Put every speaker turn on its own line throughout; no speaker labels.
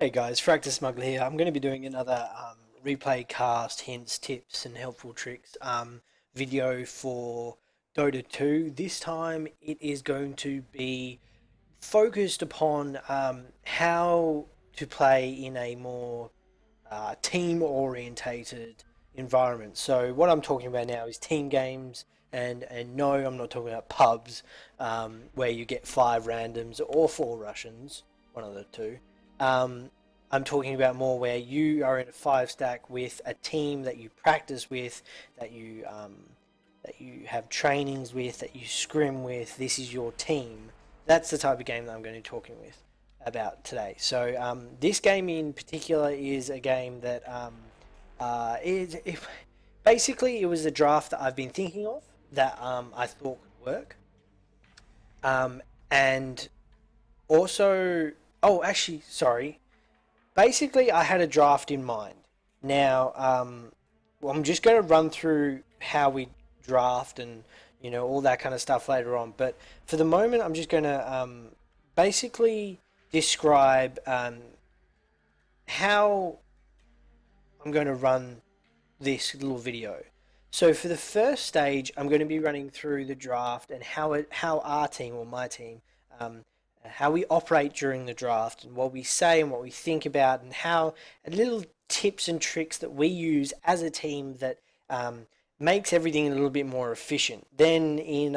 Hey guys, Fractis Smuggler here. I'm going to be doing another replay cast, hints, tips, and helpful tricks video for Dota 2. This time it is going to be focused upon how to play in a more team-orientated environment. So what I'm talking about now is team games, and no, I'm not talking about pubs where you get 5 randoms or 4 Russians, one of the two. Um, I'm talking about more where you are in a 5 stack with a team that you practice with, that you have trainings with, that you scrim with. This is your team. That's the type of game that I'm going to be talking about today. So this game in particular is a game that basically it was a draft that I've been thinking of that I thought could work, and also, oh, actually, sorry. Basically, I had a draft in mind. Now, well, I'm just going to run through how we draft and all that kind of stuff later on. But for the moment, I'm just going to basically describe how I'm going to run this little video. So for the first stage, I'm going to be running through the draft and how our team or my team, how we operate during the draft and what we say and what we think about and how and little tips and tricks that we use as a team that makes everything a little bit more efficient. Then in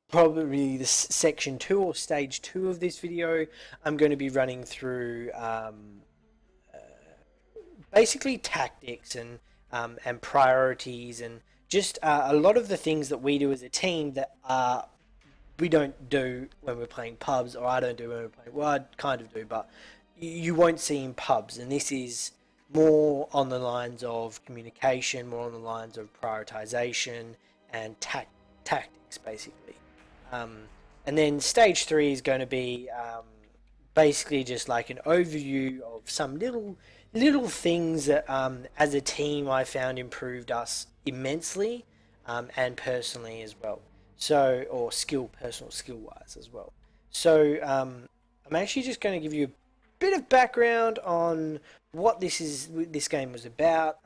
probably the section 2 or stage 2 of this video, I'm going to be running through basically tactics and priorities and just a lot of the things that we do as a team that we don't do when we're playing pubs, or I don't do when we're playing. Well, I kind of do, but you won't see in pubs. And this is more on the lines of communication, more on the lines of prioritization and tactics, basically. Um, and then stage 3 is going to be basically just like an overview of some little things that as a team I found improved us immensely, and personally as well. So, or personal skill wise as well. So I'm actually just going to give you a bit of background on what this game was about.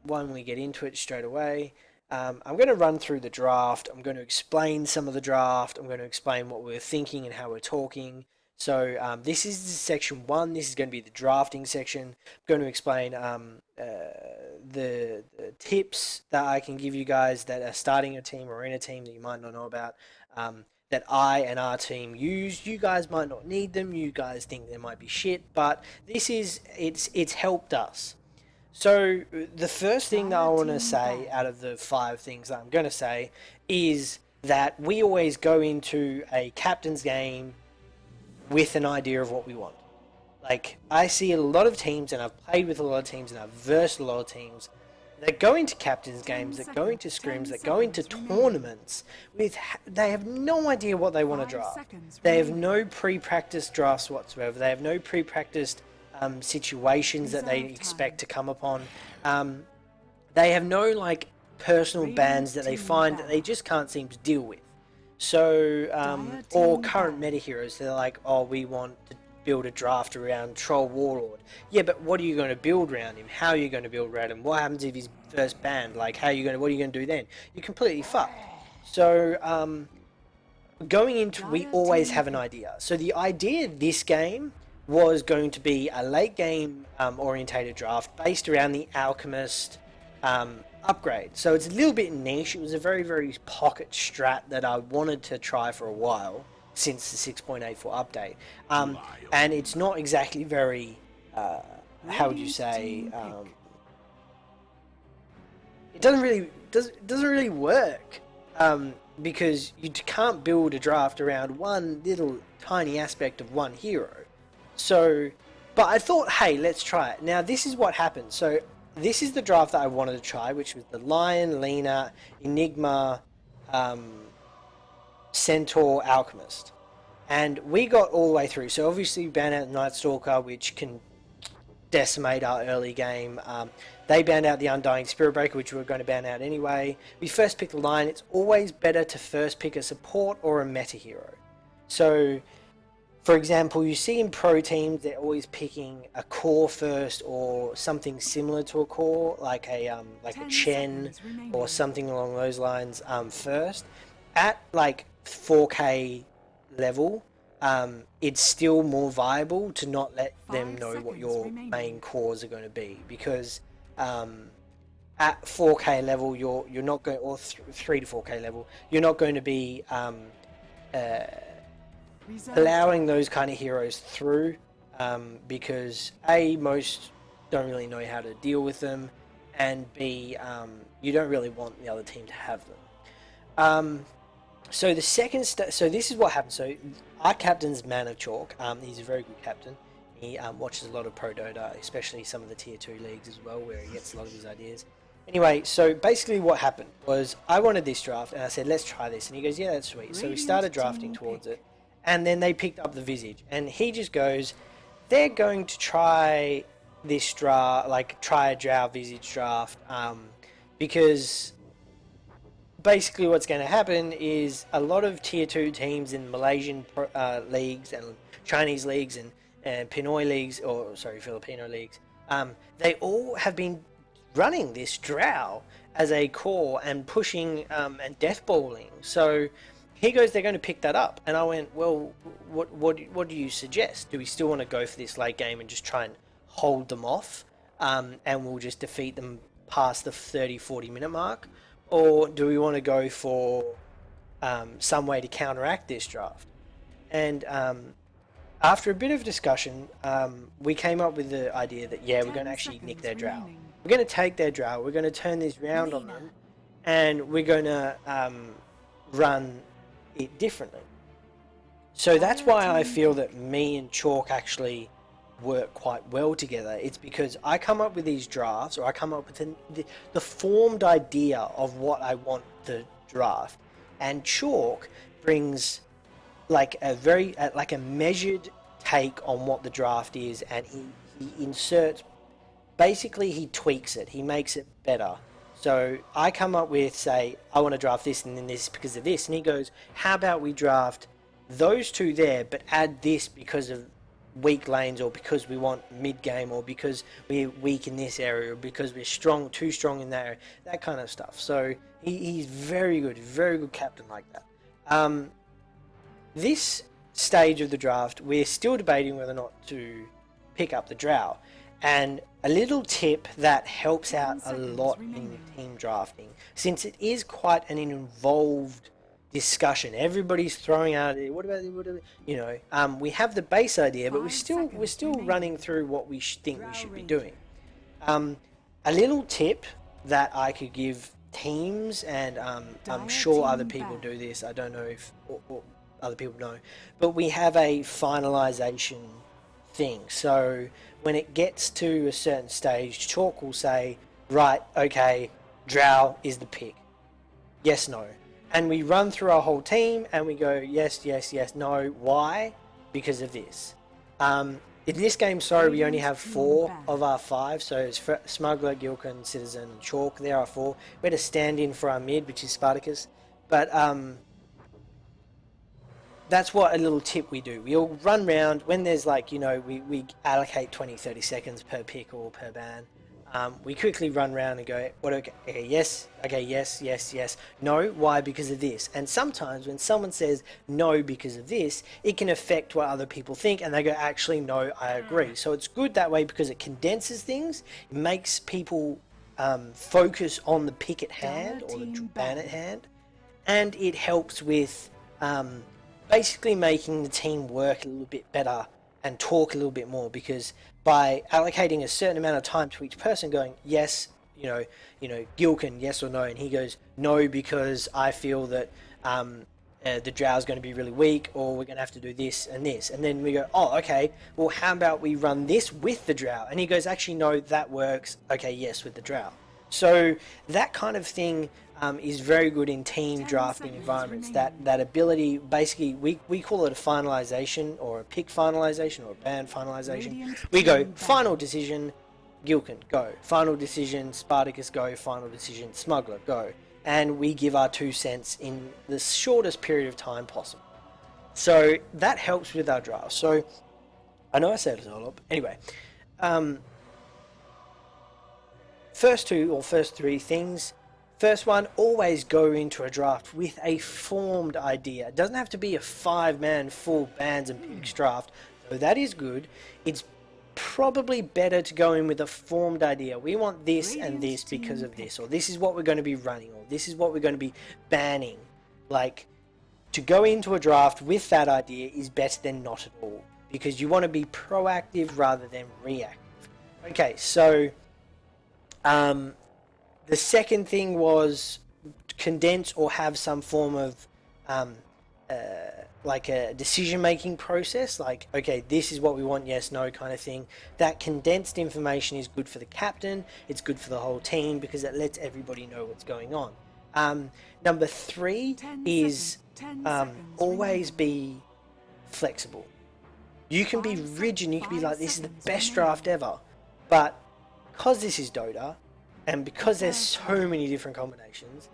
When we get into it straight away. I'm going to run through the draft. I'm going to explain some of the draft. I'm going to explain what we're thinking and how we're talking. So this is section 1. This is going to be the drafting section. I'm going to explain the tips that I can give you guys that are starting a team or in a team that you might not know about. That I and our team use. You guys might not need them. You guys think they might be shit, but it's helped us. So the first thing that I want to say out of the 5 things that I'm going to say is that we always go into a captain's game with an idea of what we want. Like, I see a lot of teams, and I've played with a lot of teams, and I've versed a lot of teams that go into captain's games, that go into scrims, that go into tournaments with they have no idea what they want to draft. They have no pre-practice drafts whatsoever. They have no pre-practiced situations that they expect to come upon. They have no like personal bans that they find that they just can't seem to deal with. So, or current meta heroes, they're like, oh, we want to build a draft around Troll Warlord. Yeah, but what are you going to build around him? How are you going to build around him? What happens if he's first banned? Like, what are you going to do then? You're completely fucked. So, going into, we always have an idea. So the idea of this game was going to be a late game orientated draft based around the Alchemist upgrade. So it's a little bit niche. It was a very, very pocket strat that I wanted to try for a while since the 6.84 update. And it's not exactly very, how would you say, it doesn't really work. Because you can't build a draft around one little tiny aspect of one hero. So, but I thought, hey, let's try it. Now, this is what happened. So, this is the draft that I wanted to try, which was the Lion, Lena, Enigma, Centaur, Alchemist. And we got all the way through. So, obviously, we banned out Night Stalker, which can decimate our early game. They banned out the Undying Spirit Breaker, which we were going to ban out anyway. We first picked the Lion. It's always better to first pick a support or a meta hero. So, For example, you see in pro teams they're always picking a core first or something similar to a core, like a Chen or something along those lines first. At like 4K level, it's still more viable to not let them know what your main cores are going to be, because at 4K level you're not going, or 3 to 4K level, you're not going to be uh, allowing those kind of heroes through, because A, most don't really know how to deal with them, and B, you don't really want the other team to have them. So the so this is what happens. So our captain's Man of Chalk. He's a very good captain. He watches a lot of Pro Dota, especially some of the tier 2 leagues as well, where he gets a lot of his ideas. Anyway, so basically what happened was I wanted this draft, and I said, let's try this. And he goes, yeah, that's sweet. So we started drafting towards it, and then they picked up the Visage. And he just goes, they're going to try this draft, like try a Drow Visage draft, because basically what's going to happen is a lot of tier 2 teams in Malaysian leagues and Chinese leagues and Pinoy leagues, or sorry, Filipino leagues, they all have been running this Drow as a core and pushing and death balling. So he goes, they're going to pick that up. And I went, well, what do you suggest? Do we still want to go for this late game and just try and hold them off, and we'll just defeat them past the 30-40 minute mark? Or do we want to go for some way to counteract this draft? And after a bit of discussion, we came up with the idea that, yeah, we're going to actually nick their Drow. We're going to take their Drow, we're going to turn this round on them, and we're going to run it differently. So that's why I feel that me and Chalk actually work quite well together. It's because I come up with these drafts, or I come up with the formed idea of what I want the draft, and Chalk brings like a very like a measured take on what the draft is, and he inserts, basically he tweaks it, he makes it better. So I come up with, say, I want to draft this and then this because of this, and he goes, how about we draft those two there but add this because of weak lanes, or because we want mid game, or because we're weak in this area, or because we're too strong in that area, that kind of stuff. So he's very good captain like that. This stage of the draft, we're still debating whether or not to pick up the Drow, and a little tip that helps out a lot in team drafting, since it is quite an involved discussion. Everybody's throwing out, what about you know, we have the base idea, but we're still running through what we think we should be doing. A little tip that I could give teams, and I'm sure other people do this, I don't know if or other people know, but we have a finalization thing. So when it gets to a certain stage, Chalk will say, right, okay, Drow is the pick, yes, no. And we run through our whole team and we go, yes, yes, yes, no, why? Because of this. In this game, sorry, we only have 4 of our 5, so it's Smuggler, Gilkin, Citizen, and Chalk. There are 4. We had a stand-in for our mid, which is Spartacus. But that's what a little tip we do. We'll run round when there's like, you know, we allocate 20-30 seconds per pick or per ban. We quickly run around and go, what, okay, yes, yes, no, why? Because of this. And sometimes when someone says no because of this, it can affect what other people think, and they go, actually, no, I agree. So it's good that way because it condenses things, it makes people focus on the pick at hand or the ban at hand, and it helps with basically making the team work a little bit better and talk a little bit more, because by allocating a certain amount of time to each person, going, yes, you know, Gilkin, yes or no, and he goes, no, because I feel that the Drow is going to be really weak, or we're going to have to do this and this, and then we go, oh, okay, well, how about we run this with the Drow? And he goes, actually, no, that works, okay, yes, with the Drow. So that kind of thing is very good in team drafting environments. That ability, basically, we call it a finalization, or a pick finalization, or a ban finalization. We go, final decision, Gilkin, go. Final decision, Spartacus, go. Final decision, Smuggler, go. And we give our 2 cents in the shortest period of time possible. So that helps with our draft. So I know I said it all up. Anyway, um, first two or first three things. First one, always go into a draft with a formed idea. It doesn't have to be a 5-man full bands and picks draft, though that is good. It's probably better to go in with a formed idea. We want this and this because of this, or this is what we're going to be running, or this is what we're going to be banning. Like, to go into a draft with that idea is better than not at all, because you want to be proactive rather than reactive. Okay, so the second thing was condense or have some form of um, like a decision-making process, like, okay, this is what we want, yes, no kind of thing. That condensed information is good for the captain, it's good for the whole team, because it lets everybody know what's going on. Number three is always be flexible. You can be rigid and you can be like, this is the best draft ever, but because this is Dota, and because there's so many different combinations,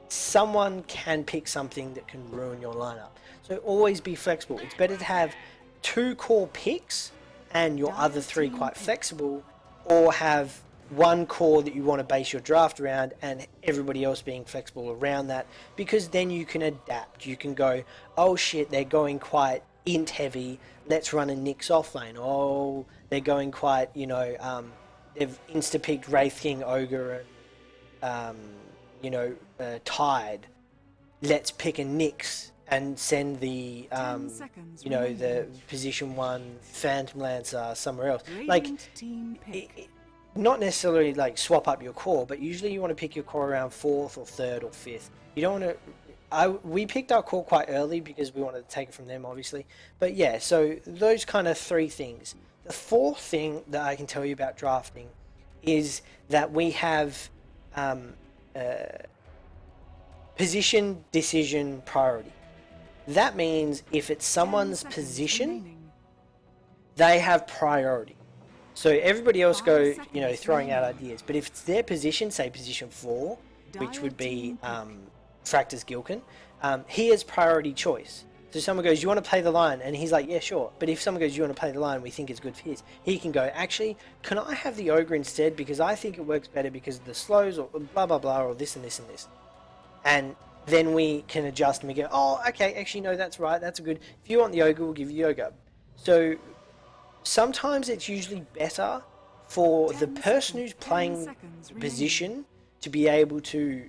someone can pick something that can ruin your lineup. So always be flexible. It's better to have 2 core picks and your other 3 quite flexible, or have 1 core that you want to base your draft around and everybody else being flexible around that, because then you can adapt. You can go, oh shit, they're going quite int heavy, let's run a Nyx offlane. Oh, they're going quite, they've insta-picked Wraith King, Ogre, and, Tide. Let's pick a Nyx and send the, the position 1 Phantom Lancer somewhere else. Like, not necessarily like swap up your core, but usually you want to pick your core around 4th or 3rd or 5th. You don't want to... we picked our core quite early because we wanted to take it from them, obviously. But yeah, so those kind of 3 things. The 4th thing that I can tell you about drafting is that we have position, decision, priority. That means if it's someone's position, they have priority. So everybody else go, throwing out ideas. But if it's their position, say position 4, which would be Fractis Gilkin, he has priority choice. So someone goes, you want to play the line? And he's like, yeah, sure. But if someone goes, you want to play the line, we think it's good for his, he can go, actually, can I have the Ogre instead? Because I think it works better because of the slows, or blah, blah, blah, or this and this and this. And then we can adjust and we go, oh, okay, actually, no, that's right, that's a good, if you want the Ogre, we'll give you the Ogre. So sometimes it's usually better for the person who's playing the position to be able to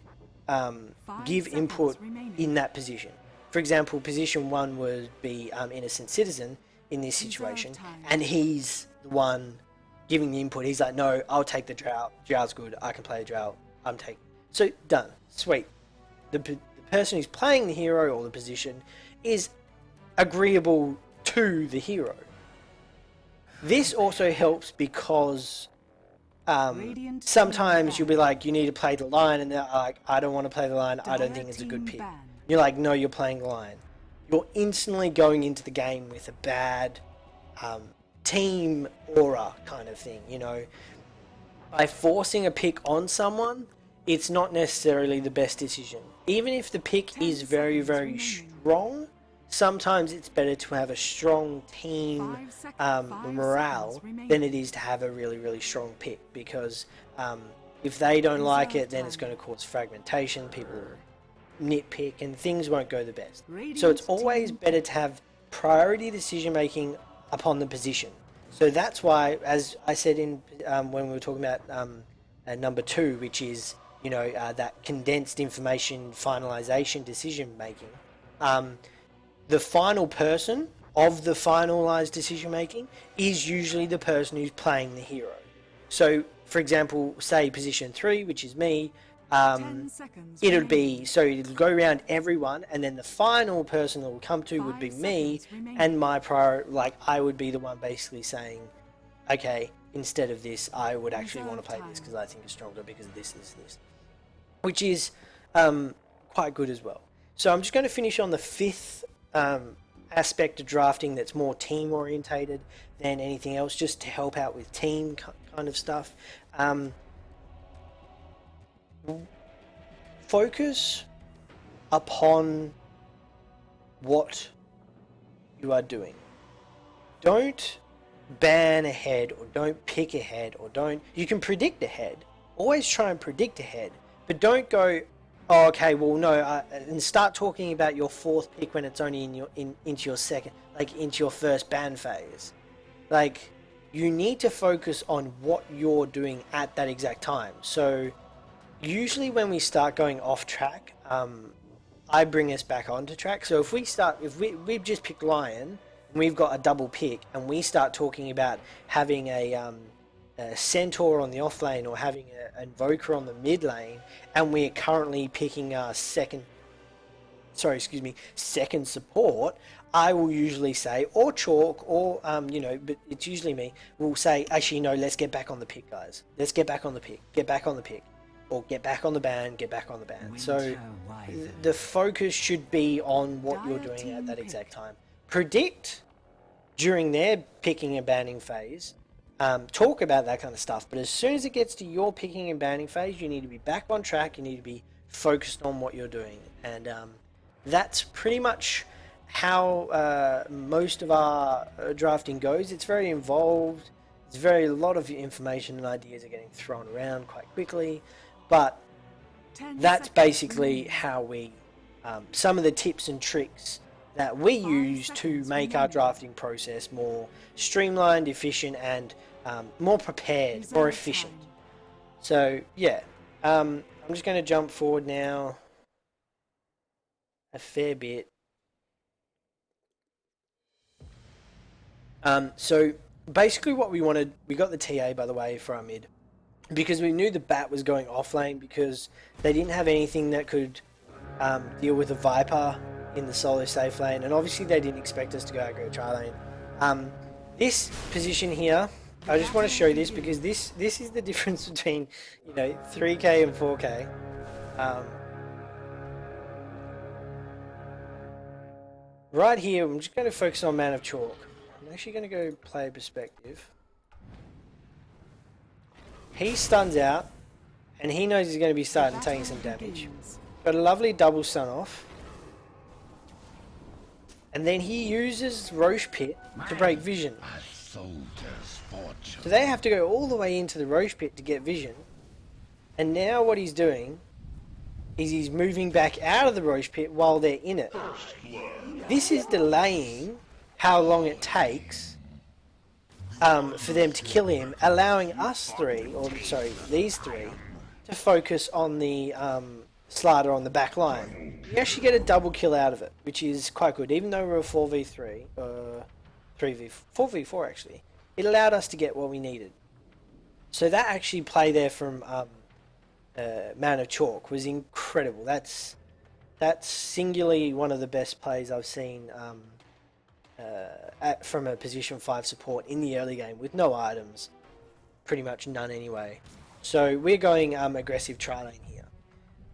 give input in that position. For example, position 1 would be Innocent Citizen in this situation, and he's the one giving the input. He's like, no, I'll take the Drow. Drow's good. I can play a Drow. I'm taking. So done. Sweet. The person who's playing the hero or the position is agreeable to the hero. This also helps because sometimes you'll be like, you need to play the line, and they're like, I don't want to play the line. I don't think it's a good pick. You're like, no, you're playing the line. You're instantly going into the game with a bad team aura kind of thing, By forcing a pick on someone, it's not necessarily the best decision. Even if the pick is very, very strong, sometimes it's better to have a strong team morale than it is to have a really, really strong pick, because if they don't like it, then it's going to cause fragmentation, people nitpick, and things won't go the best. So it's always better to have priority decision making upon the position. So that's why, as I said in when we were talking about number 2, which is that condensed information finalization decision making, the final person of the finalized decision making is usually the person who's playing the hero. So for example, say position 3, which is me, it'll go around everyone, and then the final person that will come to would be me, and my I would be the one basically saying, okay, instead of this, I would actually want to play this because I think it's stronger because of this, which is quite good as well. So I'm just going to finish on the 5th aspect of drafting that's more team orientated than anything else, just to help out with team kind of stuff. Focus upon what you are doing. Don't ban ahead, or don't pick ahead, or don't... You can predict ahead. Always try and predict ahead. But don't go, oh, okay, well, no, and start talking about your fourth pick when it's only into your second, like into your first ban phase. Like, you need to focus on what you're doing at that exact time. So usually when we start going off track, I bring us back onto track. So if we've just picked Lion, and we've got a double pick, and we start talking about having a Centaur on the off lane, or having an Invoker on the mid lane, and we're currently picking our second support, I will usually say, or Chalk, or but it's usually me, will say, actually no, let's get back on the pick, guys. Let's get back on the pick. Get back on the pick. Or get back on the ban, get back on the ban. So the focus should be on what you're doing at that exact time. Predict during their picking and banning phase. Talk about that kind of stuff. But as soon as it gets to your picking and banning phase, you need to be back on track. You need to be focused on what you're doing. And that's pretty much how most of our drafting goes. It's very involved. It's a lot of information and ideas are getting thrown around quite quickly. But that's basically how we, some of the tips and tricks that we use to make our drafting process more streamlined, efficient, and more prepared, more efficient. So yeah, I'm just going to jump forward now a fair bit. So basically what we wanted, we got the TA by the way for our mid, because we knew the bat was going off lane because they didn't have anything that could deal with a Viper in the solo safe lane, and obviously they didn't expect us to go aggro tri lane. This position here, I just want to show this because this is the difference between 3K and 4K. Right here, I'm just going to focus on Man of Chalk. I'm actually going to go player perspective. He stuns out, and he knows he's going to be starting taking some damage. Got a lovely double stun off. And then he uses Roche Pit to break vision. So they have to go all the way into the Roche Pit to get vision. And now what he's doing is he's moving back out of the Roche Pit while they're in it. This is delaying how long it takes for them to kill him, allowing us these three, to focus on the Slider on the back line. You actually get a double kill out of it, which is quite good. Even though we're a 4v3, 4v4 actually, it allowed us to get what we needed. So that actually play there from Man of Chalk was incredible. That's singularly one of the best plays I've seen from a position 5 support in the early game with no items, pretty much none anyway. So we're going aggressive tri lane here.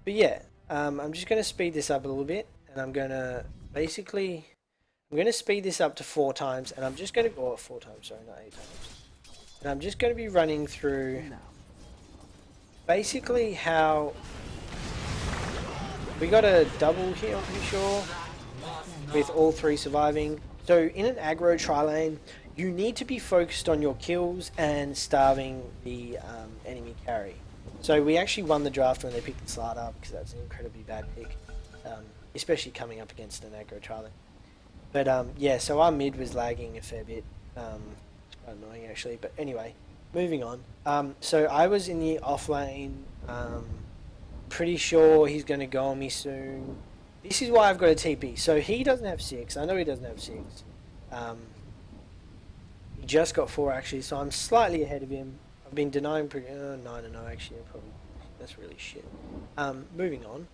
But yeah, I'm just going to speed this up a little bit, and I'm going to speed this up to 4 times, and I'm just going to go 4 times, sorry, not 8 times. And I'm just going to be running through basically how we got a double here, I'm pretty sure, with all 3 surviving. So in an aggro tri lane, you need to be focused on your kills and starving the enemy carry. So we actually won the draft when they picked the Slider, because that's an incredibly bad pick, especially coming up against an aggro tri lane. But yeah, so our mid was lagging a fair bit. It's quite annoying actually, but anyway, moving on. So I was in the off lane, pretty sure he's going to go on me soon. This is why I've got a TP. So he doesn't have 6, I know he doesn't have 6. He just got 4 actually, so I'm slightly ahead of him. I've been denying 9-0 actually, probably. That's really shit. Moving on.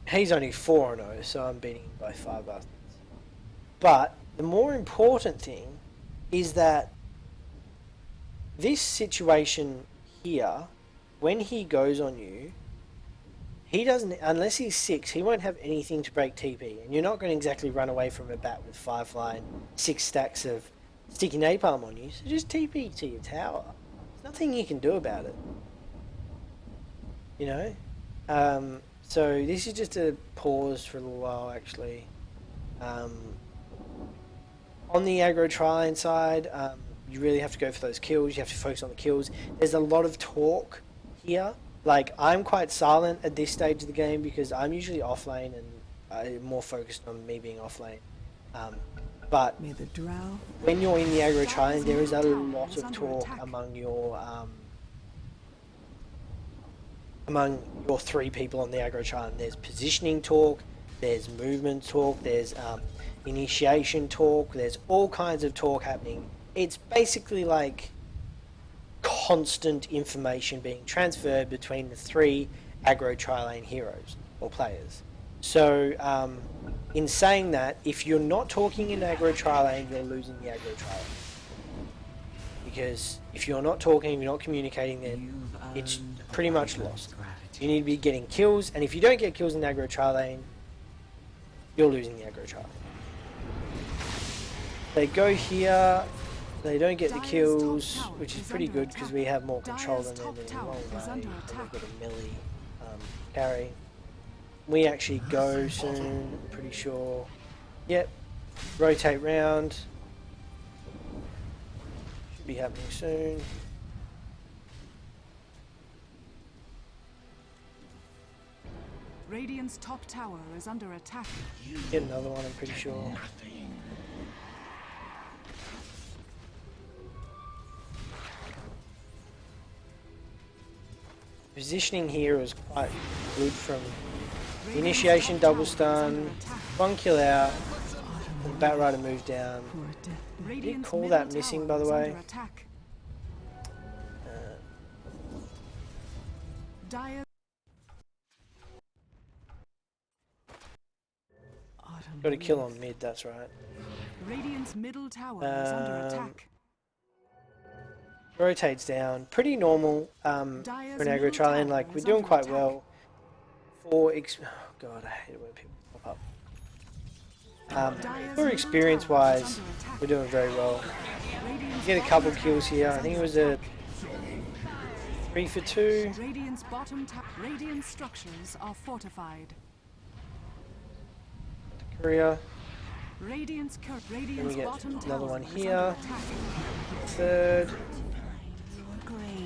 He's only 4-0, so I'm beating him by 5 buttons. But the more important thing is that this situation here, when he goes on you, he doesn't, unless he's 6, he won't have anything to break TP, and you're not going to exactly run away from a bat with 5 and 6 stacks of sticky napalm on you, so just TP to your tower. There's nothing you can do about it. You know? So this is just a pause for a little while actually. On the aggro tri-lane side, you really have to go for those kills. You have to focus on the kills. There's a lot of talk here. Like, I'm quite silent at this stage of the game because I'm usually off lane and I'm more focused on me being off lane. But when you're in the aggro tri-lane, there is a lot of talk among your three people on the aggro tri-lane. There's positioning talk, there's movement talk, there's initiation talk, there's all kinds of talk happening. It's basically like constant information being transferred between the three aggro tri-lane heroes or players. So in saying that, if you're not talking in aggro tri-lane, you're losing the aggro tri-lane. Because if you're not talking, you're not communicating, then it's pretty much lost. You need to be getting kills, and if you don't get kills in aggro tri-lane, you're losing the aggro tri-lane. They go here, they don't get the kills, which is pretty good because we have more control than them in a long way, and they've got a melee carry. We actually go soon, I'm pretty sure. Yep, rotate round. Should be happening soon.
Radiant's top tower is under attack.
Get another one, I'm pretty sure. Positioning here was quite good from initiation, double stun, one kill out, and Bat Rider moved down. Did call that missing, by the way. Got a kill on mid, that's right.
Radiant's middle tower is under attack.
Rotates down, pretty normal for an aggro tri-lane. Like, we're doing quite well. Oh god, I hate it when people pop up. For experience wise, we're doing very well. Get a couple kills here. I think it was a 3 for 2.
Radiant's Radiant structures are fortified.
Courier.
Radiant's
Then we get another one here. Third.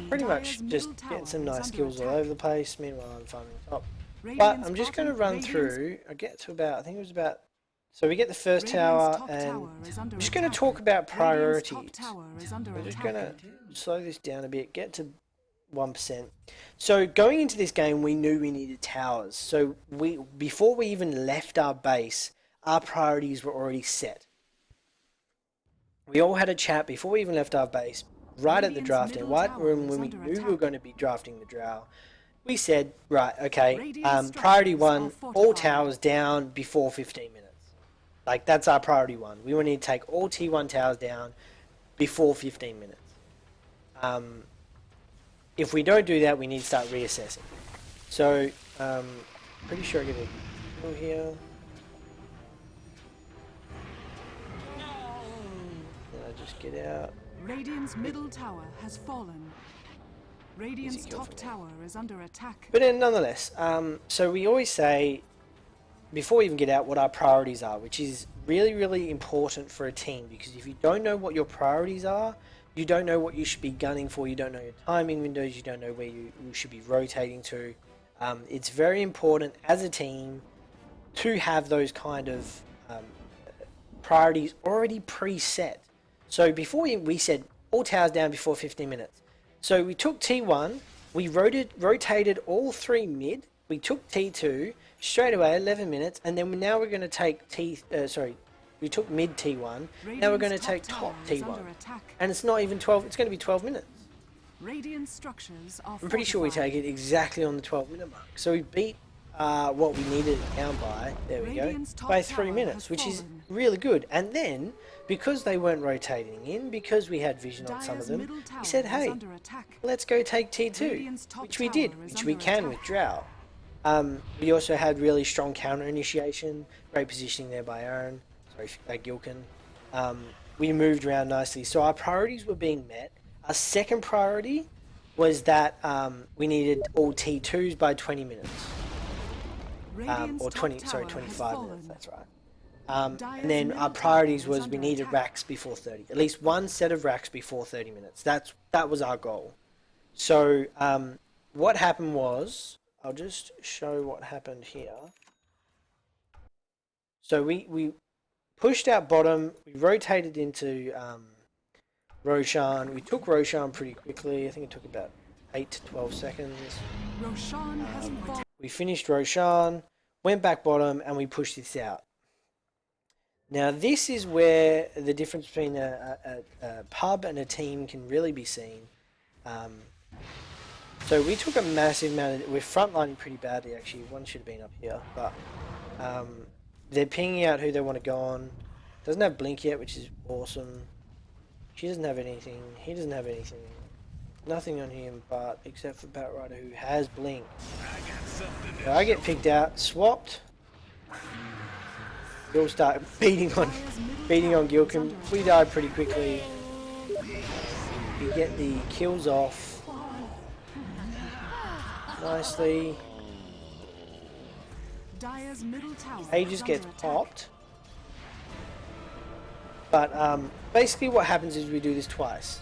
Pretty much just getting some nice kills all over the place. Meanwhile, I'm farming top. But I'm just going to run through. I get to about, I think it was about. So we get the first tower, and I'm just going to talk about priorities. I'm just going to slow this down a bit, get to 1%. So going into this game, we knew we needed towers. So before we even left our base, our priorities were already set. We all had a chat before we even left our base, right at the drafting, right when we knew we were going to be drafting the Drow. We said, right, okay, priority 1, all towers down before 15 minutes. Like, that's our priority 1. We want to take all T1 towers down before 15 minutes. If we don't do that, we need to start reassessing. So, pretty sure I get a kill here. Then I just get out.
Radiant's middle tower has fallen. Radiant's top tower is under attack.
But then nonetheless, so we always say, before we even get out, what our priorities are, which is really, really important for a team, because if you don't know what your priorities are, you don't know what you should be gunning for, you don't know your timing windows, you don't know where you should be rotating to. It's very important as a team to have those kind of priorities already preset. So before we said all towers down before 15 minutes. So we took T1, we rotated all 3 mid, we took T2 straight away 11 minutes, and then now we're going to take we took mid T1, now we're going to take top T1. And it's not even 12, it's going to be 12 minutes.
Radiant structures are
I'm pretty sure we take it exactly on the 12-minute mark. So we beat what we needed it down by, there we go, by 3 minutes, which is really good. And then, because they weren't rotating in, because we had vision on some of them, we said, hey, let's go take T2, which we did, which we can with Drow. We also had really strong counter initiation, great positioning there by Aaron, sorry, Gilkin. We moved around nicely, so our priorities were being met. Our second priority was that we needed all T2s by 20 minutes. Or 25 minutes, that's right. And then our priorities was we needed racks before 30. At least one set of racks before 30 minutes. That was our goal. So what happened was, I'll just show what happened here. So we pushed out bottom, we rotated into Roshan. We took Roshan pretty quickly. I think it took about 8 to 12 seconds.
Roshan has fallen.
We finished Roshan, went back bottom, and we pushed this out. Now this is where the difference between a pub and a team can really be seen. So we took a massive amount of... We're frontlining pretty badly actually. One should have been up here. But they're pinging out who they want to go on. Doesn't have blink yet, which is awesome. She doesn't have anything. He doesn't have anything. Nothing on him, but except for Batrider, who has blink. So I get picked out, swapped. We all start beating on Gilcum. We die pretty quickly. We get the kills off nicely.
Dire's middle tower
Aegis gets popped. But basically what happens is we do this twice.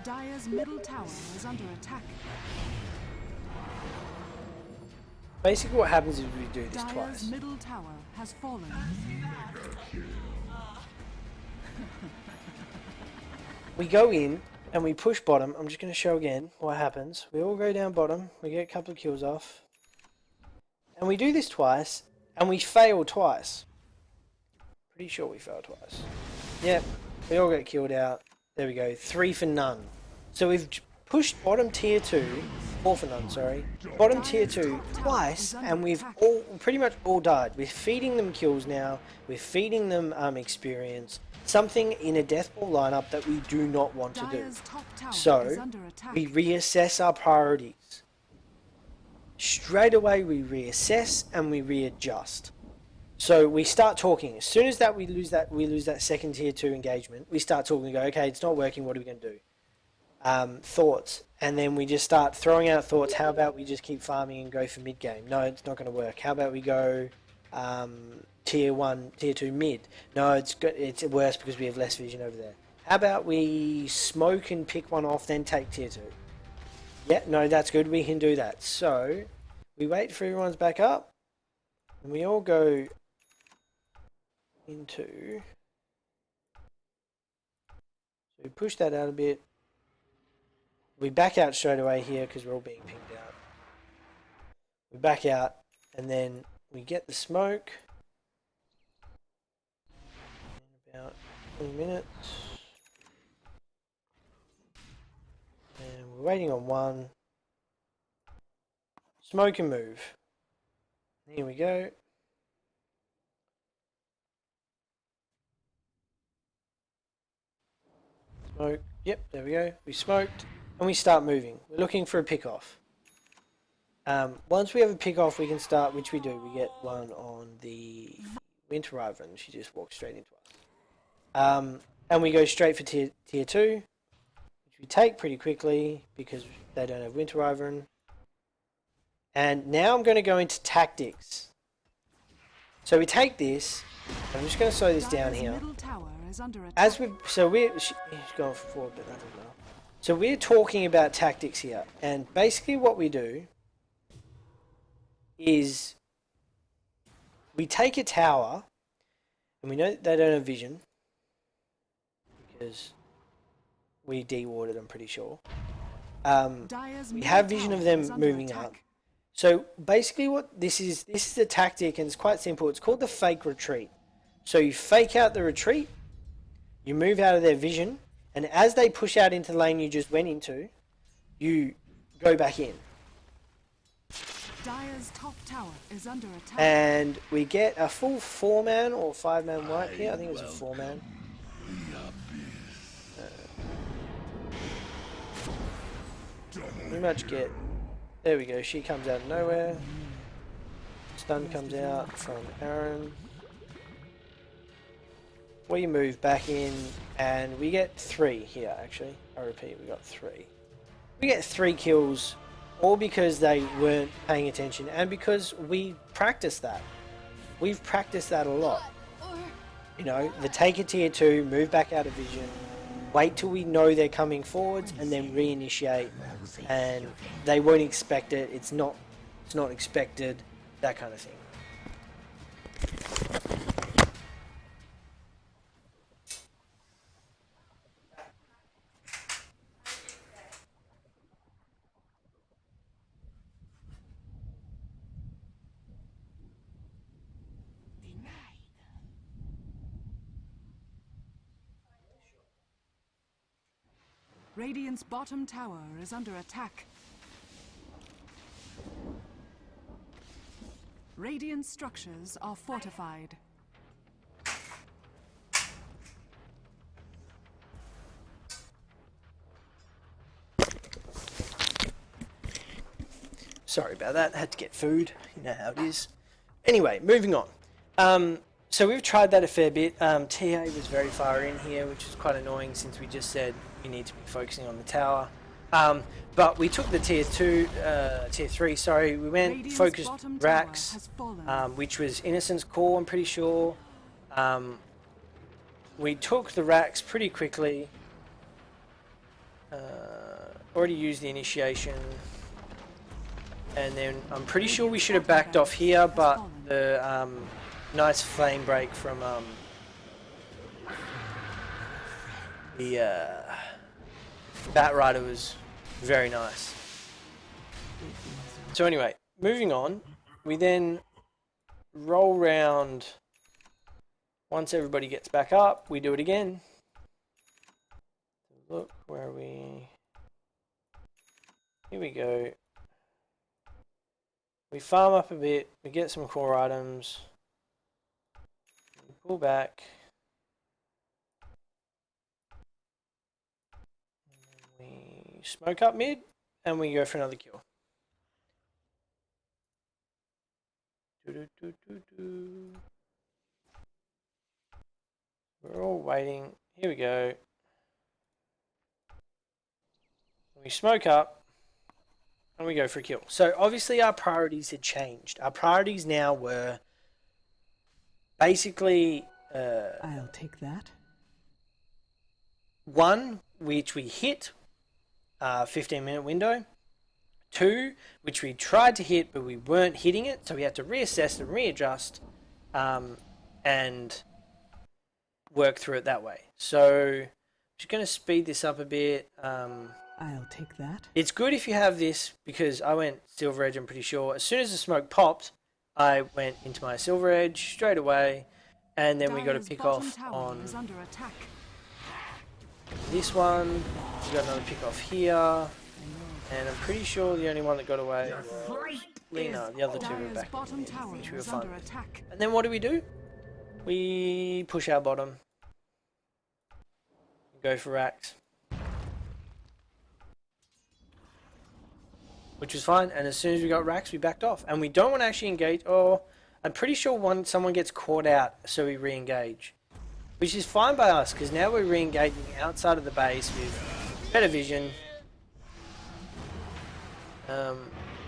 Dire's middle tower is under attack.
Basically what happens is we do this
Dire's
twice.
middle tower has fallen.
We go in and we push bottom. I'm just going to show again what happens. We all go down bottom. We get a couple of kills off. And we do this twice. And we fail twice. Pretty sure we failed twice. Yep. We all get killed out. There we go. 3 for none. So we've pushed bottom tier 2. 4 for none, sorry. Bottom tier 2 twice. And we've all pretty much all died. We're feeding them kills now. We're feeding them experience. Something in a death ball lineup that we do not want to do. So we reassess our priorities. Straight away we reassess and we readjust. So we start talking. As soon as we lose that second tier 2 engagement, we start talking and go, okay, it's not working, what are we going to do? Thoughts. And then we just start throwing out thoughts. How about we just keep farming and go for mid game? No, it's not going to work. How about we go tier 1, tier 2 mid? No, it's good. It's worse because we have less vision over there. How about we smoke and pick one off, then take tier 2? Yeah, no, that's good. We can do that. So we wait for everyone's back up, and we all go into... So we push that out a bit. We back out straight away here because we're all being pinged out. We back out, and then we get the smoke. In about 20 minutes. And we're waiting on one. Smoke and move. Here we go. Smoke. Yep, there we go. We smoked. And we start moving. We're looking for a pick-off. Once we have a pick-off, we can start, which we do. We get one on the Winter Wyvern. She just walks straight into us. And we go straight for tier 2, which we take pretty quickly because they don't have Winter Wyvern. And now I'm going to go into tactics. So we take this. I'm just going to slow this down here. As we, so she's going forward, but I don't know. So we're talking about tactics here, and basically what we do is we take a tower, and we know that they don't have vision because we de-warded them, pretty sure. We have vision of them moving up. So basically what this is a tactic, and it's quite simple. It's called the fake retreat. So you fake out the retreat, you move out of their vision, and as they push out into the lane you just went into, you go back in.
Dire's top tower is under attack.
And we get a full 4-man or 5-man wipe here. I think it was a 4-man. Pretty much get... There we go. She comes out of nowhere. Stun comes out from Aaron. We move back in, and we get 3 here, actually. I repeat, we got 3. We get 3 kills all because they weren't paying attention and because we practiced that. We've practiced that a lot. You know, the take a tier 2, move back out of vision, wait till we know they're coming forwards, and then reinitiate. And they won't expect it. It's not expected. That kind of thing.
Radiant's bottom tower is under attack. Radiant structures are fortified.
Sorry about that. I had to get food. You know how it is. Anyway, moving on. So we've tried that a fair bit. TA was very far in here, which is quite annoying since we just said we need to be focusing on the tower. But we took the tier 3, sorry. We went
Radiant's
focused
bottom
racks,
tower has fallen.
which was Innocent's Call, I'm pretty sure. We took the racks pretty quickly. Already used the initiation. And then I'm pretty sure we should have backed off here, but the nice flame break from the Bat Rider was very nice. So anyway, moving on, we then roll round. Once everybody gets back up, we do it again. Look, where are we? Here we go. We farm up a bit, we get some core items, we pull back, and we smoke up mid, and we go for another kill. We're all waiting. Here we go. We smoke up. And we go for a kill. So obviously our priorities had changed. Our priorities now were basically
I'll take that.
1, which we hit 15-minute window. 2, which we tried to hit but we weren't hitting it, so we had to reassess and readjust and work through it that way. So I'm just going to speed this up a bit.
I'll take that.
It's good if you have this because I went Silver Edge, I'm pretty sure. As soon as the smoke popped, I went into my Silver Edge straight away, and then we got to pick off on this one. We got another pick off here, and I'm pretty sure the only one that got away was Lena. The other two were back in, which we were fine with. And then what do? We push our bottom, go for racks. Which was fine, and as soon as we got racks, we backed off. And we don't want to actually engage, or I'm pretty sure someone gets caught out, so we re-engage. Which is fine by us, because now we're re-engaging outside of the base with better vision.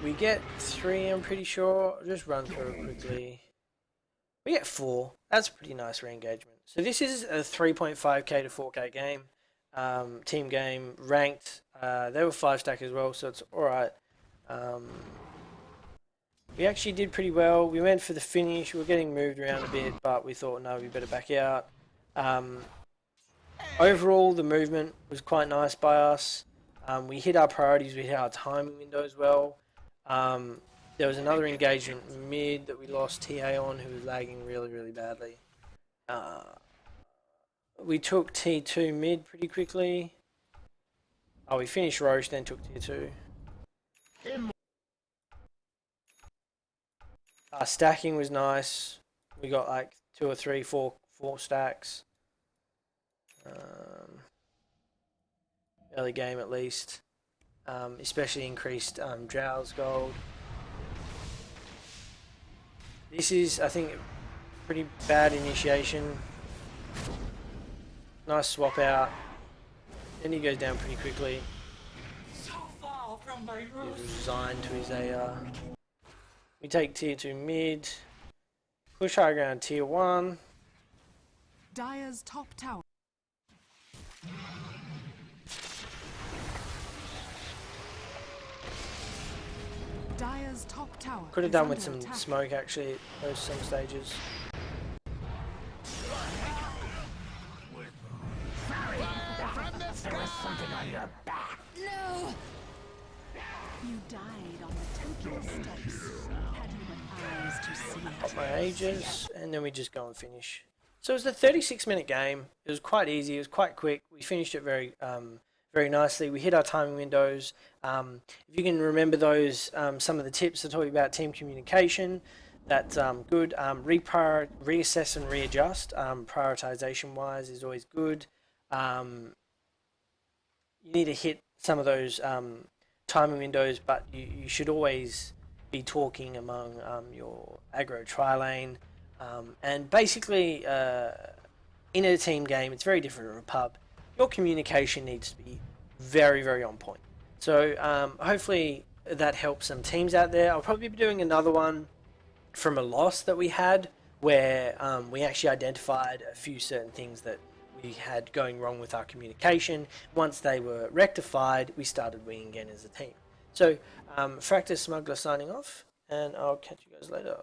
We get 3, I'm pretty sure. I'll just run through it quickly. We get 4. That's a pretty nice re-engagement. So this is a 3.5k to 4k game. Team game, ranked. They were 5-stack as well, so it's alright. We actually did pretty well. We went for the finish. We were getting moved around a bit, but we thought, no, we better back out. Overall, the movement was quite nice by us. We hit our priorities. We hit our timing window as well. There was another engagement mid that we lost TA on, who was lagging really, really badly. We took T2 mid pretty quickly. Oh, we finished Roche, then took T2. Our stacking was nice. We got like 2 or 3, 4 stacks. Early game at least. Especially increased Drow's gold. This is, I think, pretty bad initiation. Nice swap out. Then he goes down pretty quickly. He's resigned to his AR. We take tier 2 mid. Push high ground tier 1.
Dire's top tower. Dire's top tower.
Could have
is
done with
under
some
attack.
smoke actually at those some stages.
No! You died on the temple steps. Had you but eyes to see
Pop
it.
my Aegis, and then we just go and finish. So it was a 36-minute game. It was quite easy. It was quite quick. We finished it very nicely. We hit our timing windows. If you can remember those, some of the tips I told you about team communication, that's good. Reassess and readjust. Prioritization-wise is always good. You need to hit some of those timing windows, but you should always be talking among your aggro tri-lane. And basically, in a team game, it's very different from a pub. Your communication needs to be very, very on point. So hopefully that helps some teams out there. I'll probably be doing another one from a loss that we had, where we actually identified a few certain things that we had going wrong with our communication. Once they were rectified, we started winning again as a team. So Fractis Smuggler signing off, and I'll catch you guys later.